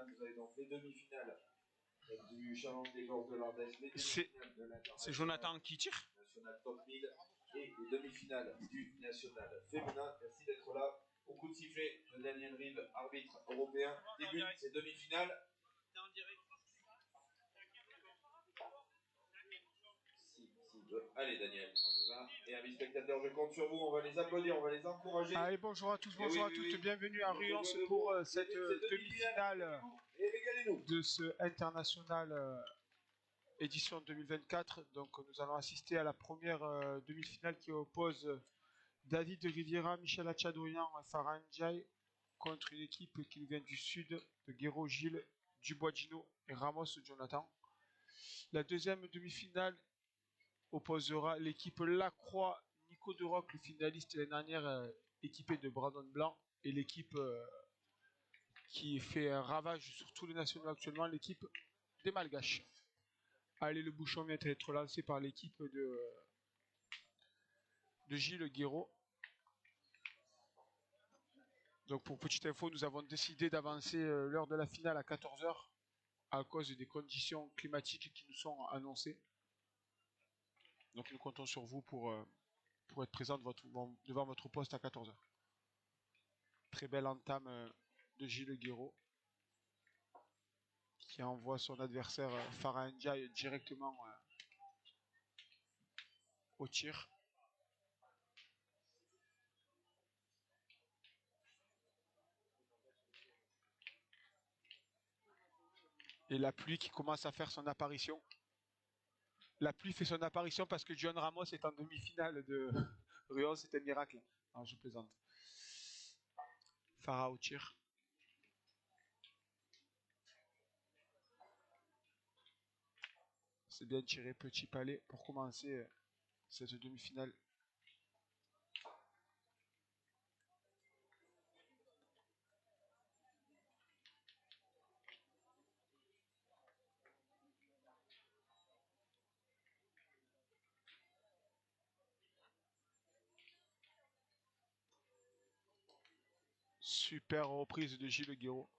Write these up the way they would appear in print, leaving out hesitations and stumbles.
international, vous avez donc les demi-finales du Challenge des Gorges de l'Ardèche, les demi-finales de l'international. C'est Jonathan qui tire. National Top 1000 et les demi-finales du national féminin. Merci d'être là. Au coup de sifflet de Daniel Rive, arbitre européen, début de ces demi-finales. T'es en direct. Allez Daniel, on y va. Et amis spectateurs, je compte sur vous, on va les applaudir, on va les encourager. Allez, bonjour à tous, bonjour à toutes, bienvenue à Ruyance pour cette demi-finale de ce international édition 2024. Donc nous allons assister à la première demi-finale qui oppose David Riviera, Michel Achadoyan et Farah Ndiaye contre une équipe qui vient du sud de Guéraud Gilles, Dubois Gino et Ramos Jonathan. La deuxième demi-finale opposera l'équipe Lacroix, Nico de Rock, le finaliste l'année dernière, équipé de Brandon Blanc, et l'équipe qui fait un ravage sur tous les nationaux actuellement, l'équipe des Malgaches. Allez, le bouchon vient d'être lancé par l'équipe de Gilles Guéraud. Donc pour petite info, nous avons décidé d'avancer l'heure de la finale à 14 h à cause des conditions climatiques qui nous sont annoncées. Donc nous comptons sur vous pour être présent devant votre poste à 14 h. Très belle entame de Gilles Guéraud qui envoie son adversaire Farah Ndiaye directement au tir. Et la pluie qui commence à faire son apparition. La pluie fait son apparition parce que John Ramos est en demi-finale de Rion, c'est un miracle. Non, je plaisante. Farah au tir. C'est bien tiré, petit palais pour commencer cette demi-finale. Super reprise de Gilles Guéraud.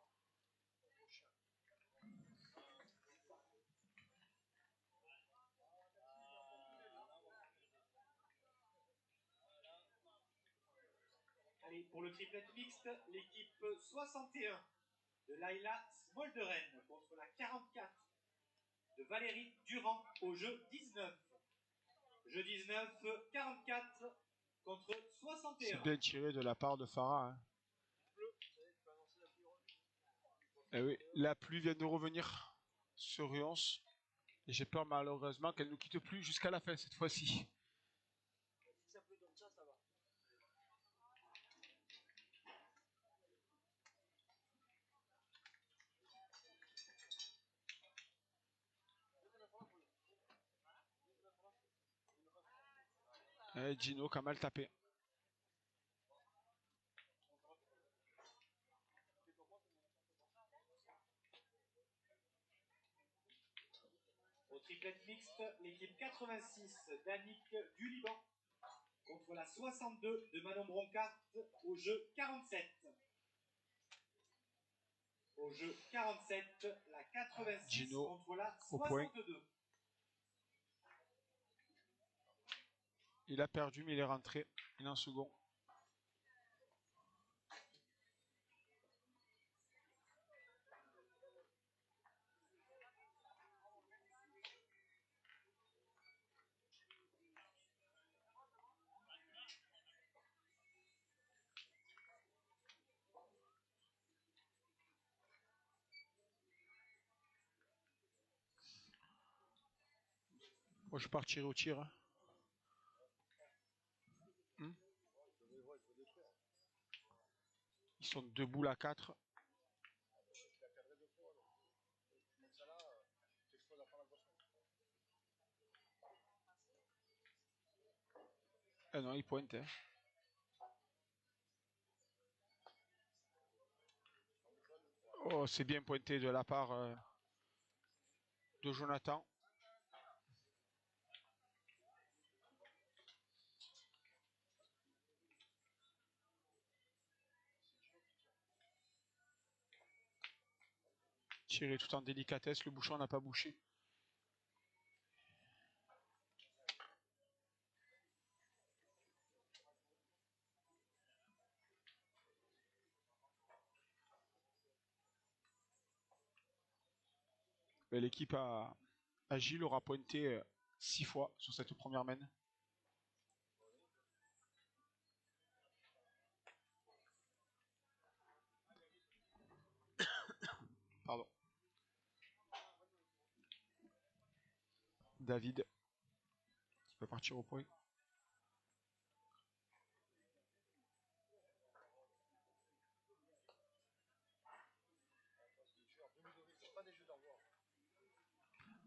Allez, pour le triplet mixte, l'équipe 61 de Laila Smolderen contre la 44 de Valérie Durand au jeu 19. Jeu 19, 44 contre 61. C'est bien tiré de la part de Farah. Hein. Et oui, la pluie vient de revenir sur Rions. Et j'ai peur malheureusement qu'elle ne nous quitte plus jusqu'à la fin cette fois-ci. Si ça pleut comme ça va. Et Gino qui a mal tapé. Au triplet mixte, l'équipe 86 d'Annick du Liban contre la 62 de Manon Broncart au jeu 47. Au jeu 47, la 86 Gino contre la au point. 62. Il a perdu mais il est rentré. Il est en second. Moi je partirai au tir. Ils sont debout à 4. Ah non, il pointe. Hein. Oh, c'est bien pointé de la part de Jonathan. Tiré tout en délicatesse, le bouchon n'a pas bouché. L'équipe Agile aura pointé 6 fois sur cette première main. Pardon. David qui peut partir au point.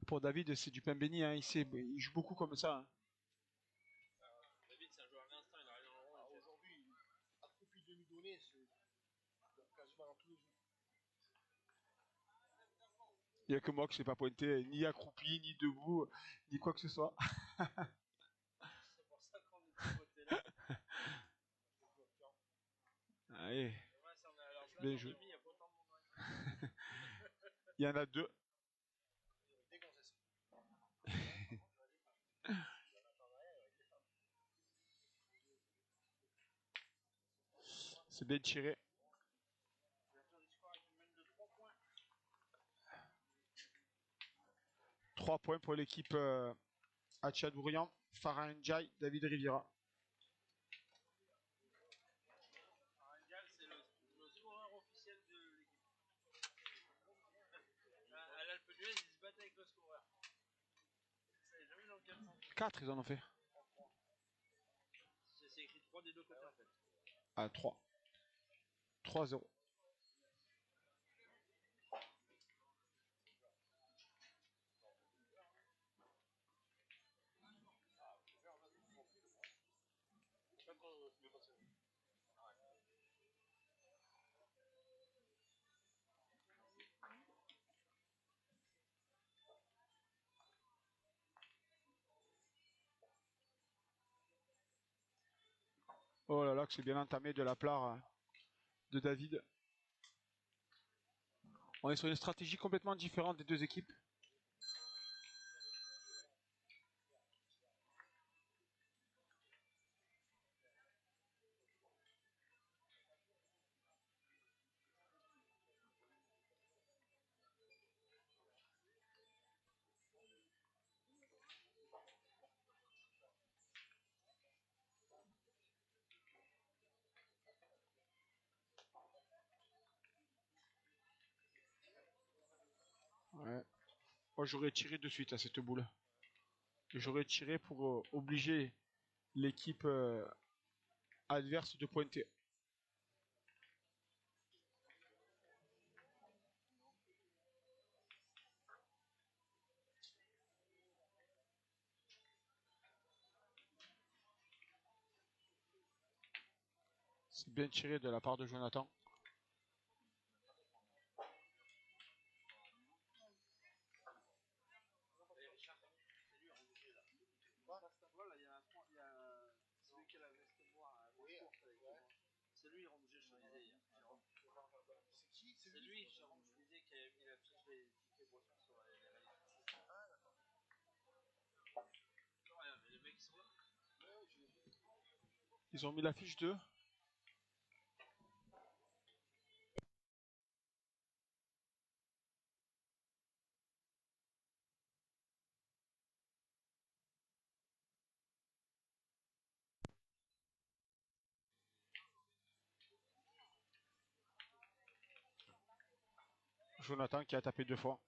Pour David, c'est du pain béni, hein. Il joue beaucoup comme ça. Hein. David, c'est un joueur à l'instant, il arrive dans le rond. Aujourd'hui, accroupi demi-donné, c'est quasiment dans tous les jeux. Il n'y a que moi qui ne sais pas pointer, ni accroupi, ni debout, ni quoi que ce soit. C'est pour ça qu'on est voté là. Allez. Ouais, si on est à leur place, Bien en joué. demi, il y a pas autant de monde. Il y en a 2. C'est bien tiré. 3 points pour l'équipe Hachadourian, Farah Ndiaye, David Riviera. Arangal, c'est le scoreur officiel de l'équipe. À l'Alpe d'Huez, ils se battent avec le scoreur. Ça n'est jamais dans le 400. 4 ils en ont fait. C'est écrit 3 des deux côtés en fait. Ah, 3. 3-0. Oh là là, que c'est bien entamé de la part de David. On est sur une stratégie complètement différente des deux équipes. Ouais. Moi j'aurais tiré de suite à cette boule. J'aurais tiré pour obliger l'équipe adverse de pointer. C'est bien tiré de la part de Jonathan. Celui qui a la veste noire, c'est lui, Jérôme Champs-Élysées hier. C'est qui? C'est lui, Jérôme Champs-Élysées, qui avait mis la fiche des tickets boissons sur les rayons. Ah, d'accord. Regarde, les mecs, ils sont là. Ils ont mis la fiche 2. Jonathan qui a tapé 2 fois.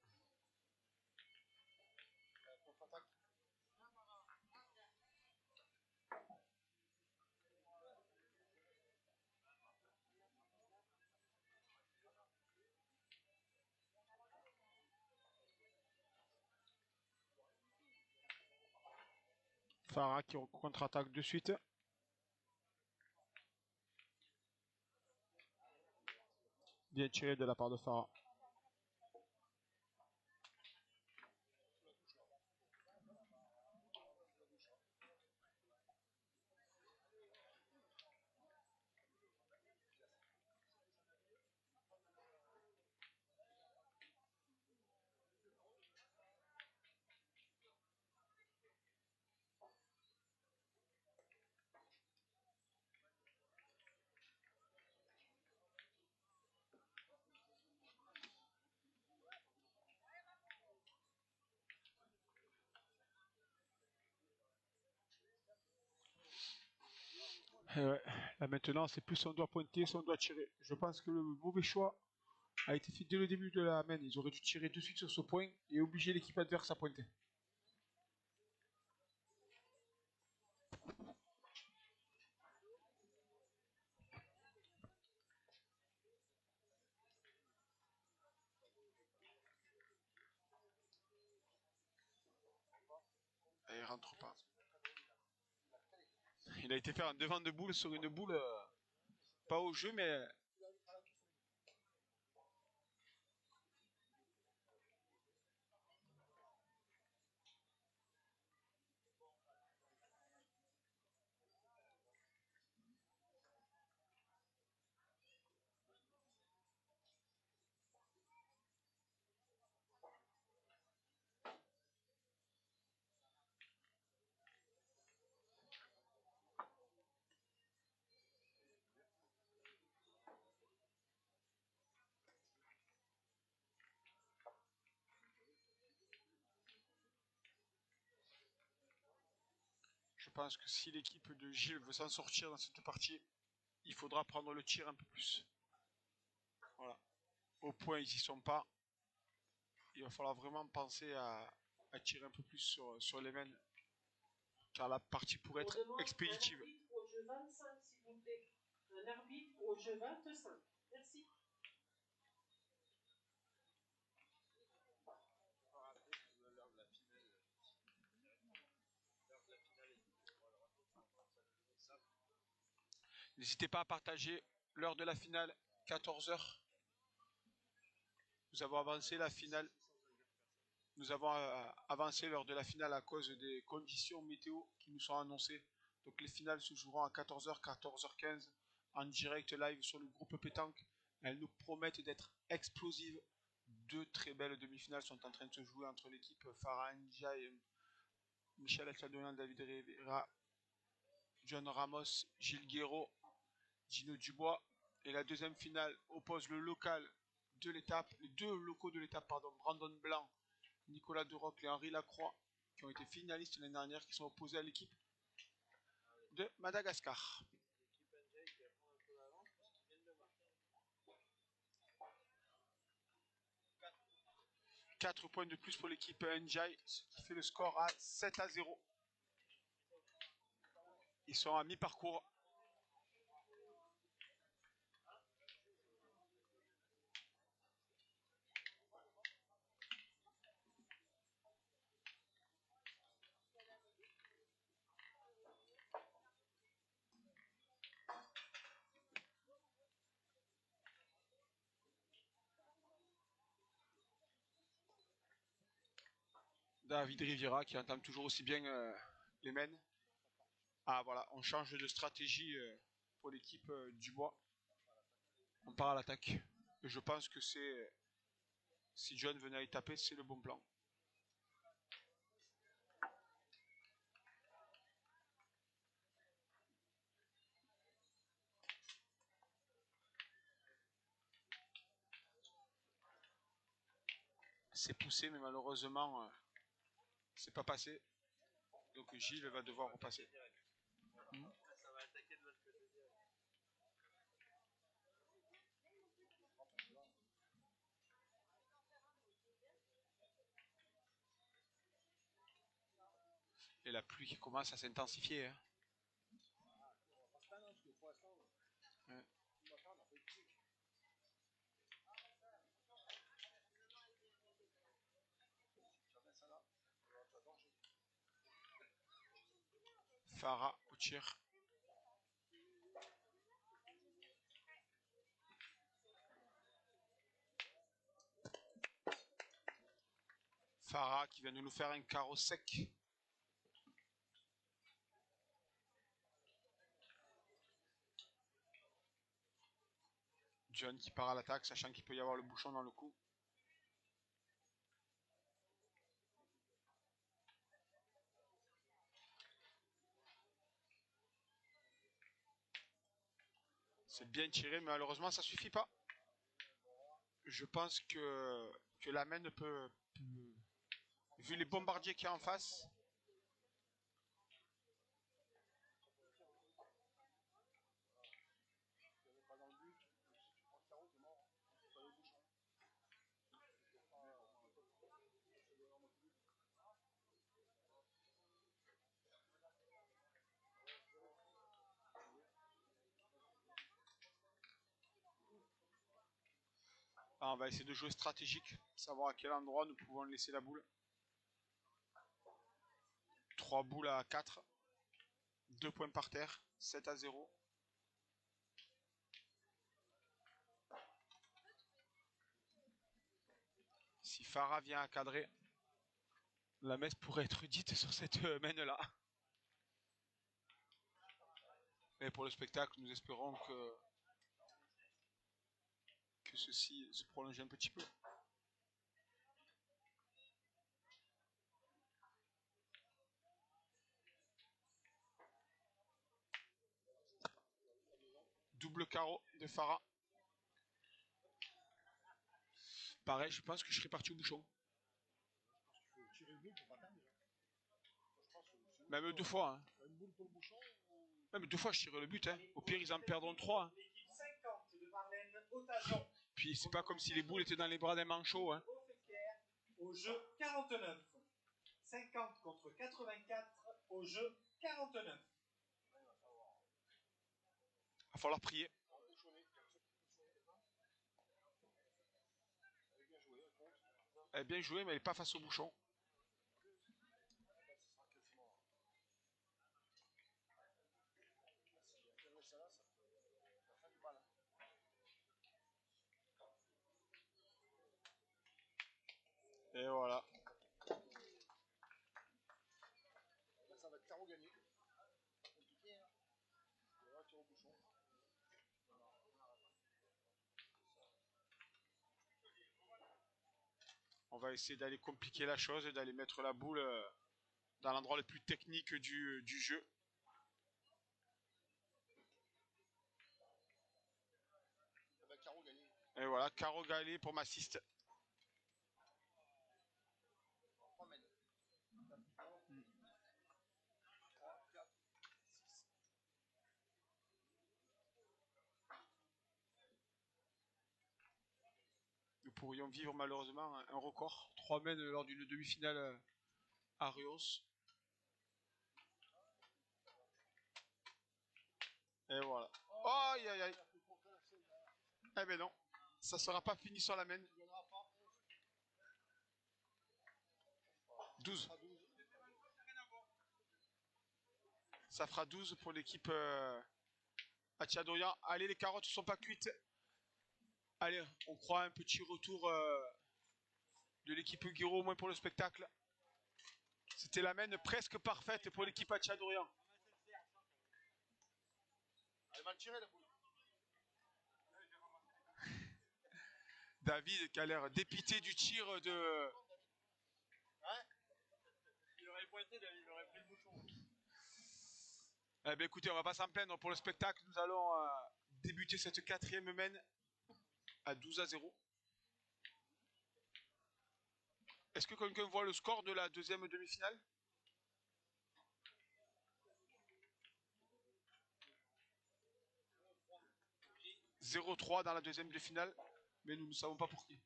Farah qui contre-attaque de suite. Bien tiré de la part de Farah. Ouais. Là maintenant, c'est plus on doit pointer, si on doit tirer. Je pense que le mauvais choix a été fait dès le début de la main. Ils auraient dû tirer de suite sur ce point et obliger l'équipe adverse à pointer. Et il rentre pas. Il a été faire un devant de boule sur une boule pas au jeu, mais je pense que si l'équipe de Gilles veut s'en sortir dans cette partie, il faudra prendre le tir un peu plus. Voilà. Au point, ils y sont pas. Il va falloir vraiment penser à tirer un peu plus sur les mains, car la partie pourrait être expéditive. Un arbitre au jeu 25, s'il vous plaît. Un arbitre au jeu 25. Merci. N'hésitez pas à partager l'heure de la finale, 14 h. Nous avons avancé la finale. Nous avons avancé l'heure de la finale à cause des conditions météo qui nous sont annoncées. Donc les finales se joueront à 14 h, 14 h 15 en direct live sur le groupe Pétanque. Elles nous promettent d'être explosives. Deux très belles demi-finales sont en train de se jouer entre l'équipe Farah Ndiaye, Michel Achadonian, David Rivera, John Ramos, Gilles Guéraud, Gino Dubois. Et la deuxième finale oppose le local de l'étape, les deux locaux de l'étape, pardon, Brandon Blanc, Nicolas Duroc et Henri Lacroix, qui ont été finalistes l'année dernière, qui sont opposés à l'équipe de Madagascar. 4 points de plus pour l'équipe Njai, ce qui fait le score à 7-0. Ils sont à mi-parcours. David Riviera qui entame toujours aussi bien les mains. Ah voilà, on change de stratégie pour l'équipe Dubois. On part à l'attaque. Et je pense que c'est, si John venait à y taper, c'est le bon plan. C'est poussé, mais malheureusement, c'est pas passé. Donc Gilles va devoir repasser. Ça va attaquer de l'autre côté direct. Et la pluie qui commence à s'intensifier. Hein. Ouais. Farah au tir. Farah qui vient de nous faire un carreau sec. John qui part à l'attaque, sachant qu'il peut y avoir le bouchon dans le cou. C'est bien tiré, mais malheureusement ça suffit pas. Je pense que la main ne peut, vu les bombardiers qu'il y a en face, Ah, on va essayer de jouer stratégique, savoir à quel endroit nous pouvons laisser la boule. 3 boules à 4. 2 points par terre. 7-0. Si Farah vient à cadrer, la messe pourrait être dite sur cette mène-là. Et pour le spectacle, nous espérons que ceci se prolonge un petit peu. Double carreau de Farah. Pareil, je pense que je serais parti au bouchon. Même 2 fois. Hein. Même 2 fois, je tirerai le but. Hein. Au pire, ils en perdront 3. Hein. L'équipe 50 de Marlène Otajon. Puis, c'est pas comme si les boules étaient dans les bras d'un manchot. Hein. Au jeu 49. 50 contre 84 au jeu 49. Il va falloir prier. Elle est bien jouée, mais elle n'est pas face au bouchon. Et voilà. Là, ça va être carreau gagné. Compliqué, hein. Là, tu au bouchon. On va essayer d'aller compliquer la chose et d'aller mettre la boule dans l'endroit le plus technique du jeu. Carreau gagné. Et voilà, carreau gagné pour Massiste. Nous pourrions vivre malheureusement un record. 3 mènes lors d'une demi-finale à Rios. Et voilà. Oh, aïe aïe aïe. Eh ben non, ça sera pas fini sur la main. 12. Ça fera 12 pour l'équipe Hachadoria. Allez, les carottes ne sont pas cuites. Allez, on croit un petit retour de l'équipe Guiro, au moins pour le spectacle. C'était la main presque parfaite pour l'équipe Hachadoria. Elle va tirer la boule. David qui a l'air dépité du tir de... Ouais. Il aurait pointé, David, il aurait pris le bouchon. Eh bien écoutez, on va pas s'en plaindre pour le spectacle. Nous allons débuter cette 4e main à 12-0. Est-ce que quelqu'un voit le score de la 2e demi-finale? 0-3 dans la 2e demi-finale, mais nous ne savons pas pour qui.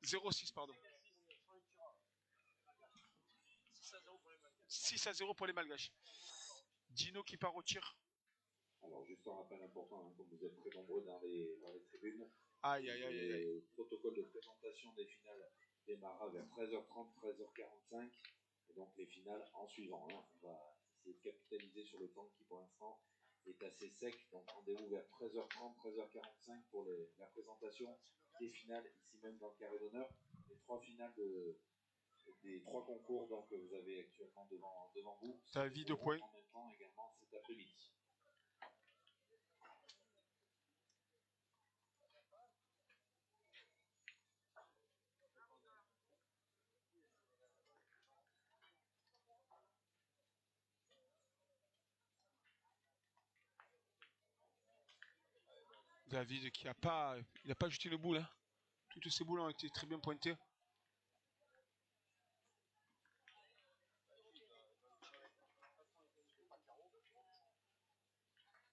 0-6, pardon. 6-0 pour les Malgaches. Dino qui part au tir. Alors, juste un rappel important, hein, comme vous êtes très nombreux dans les tribunes. Aïe, aïe, aïe, aïe. Le protocole de présentation des finales démarrera vers 13h30, 13h45. Et donc, les finales en suivant. Hein. On va essayer de capitaliser sur le temps qui, pour l'instant, est assez sec. Donc, rendez-vous vers 13h30, 13h45 pour la présentation des finales, ici même dans le carré d'honneur. Les 3 finales des 3 concours donc, que vous avez actuellement devant vous. David au point. En même temps également cet après-midi. David qui n'a pas jeté une boule. Hein. Toutes ces boules ont été très bien pointées.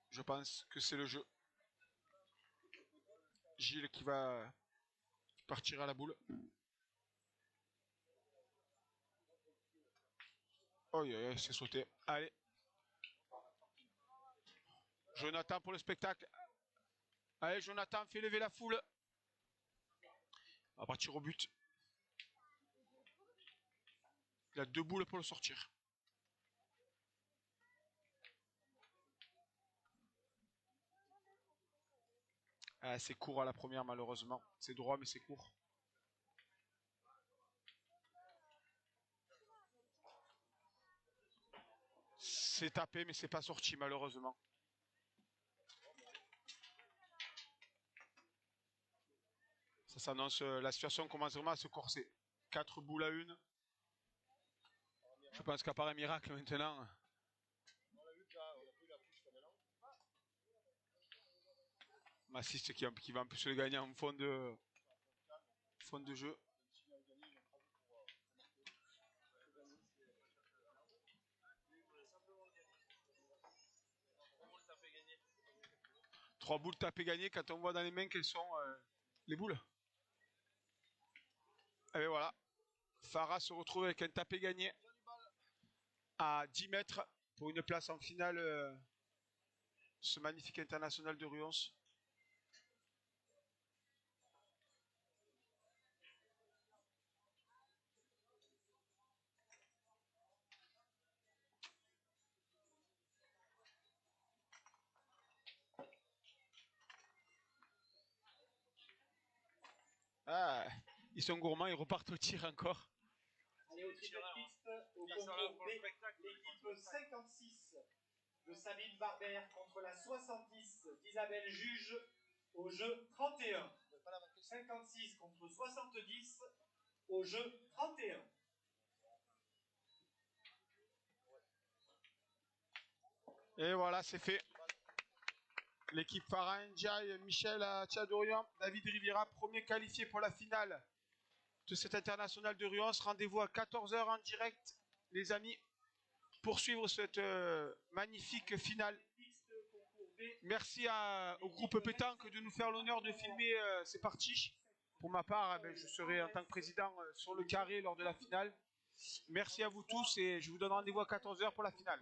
Je pense que c'est le jeu. Gilles qui va partir à la boule. Oh, c'est sauté. Allez. Jonathan pour le spectacle. Allez, Jonathan, fais lever la foule. On va partir au but. Il a 2 boules pour le sortir. Ah, c'est court à la première malheureusement. C'est droit mais c'est court. C'est tapé mais c'est pas sorti malheureusement. Ça s'annonce, la situation commence vraiment à se corser. 4 boules à 1. Je pense qu'à part un miracle maintenant. Massiste qui va un peu se gagner en fond de jeu. 3 boules tapées gagnées quand on voit dans les mains quelles sont les boules. Et voilà. Farah se retrouve avec un tapé gagné à 10 mètres pour une place en finale ce magnifique international de Ruons. Ah, ils sont gourmands, ils repartent au tir encore. Allez, au triple mixte, au concours B, l'équipe 56 de Sabine Barber contre la 70 d'Isabelle Juge au jeu 31. 56 contre 70 au jeu 31. Et voilà, c'est fait. L'équipe Farah Ndiaye, Michel Tchadorian, David Riviera, premier qualifié pour la finale de cet international de Ruons. Rendez-vous à 14 h en direct, les amis, pour suivre cette magnifique finale. Merci au groupe Pétanque de nous faire l'honneur de filmer ces parties. Pour ma part, je serai en tant que président sur le carré lors de la finale. Merci à vous tous et je vous donne rendez-vous à 14 h pour la finale.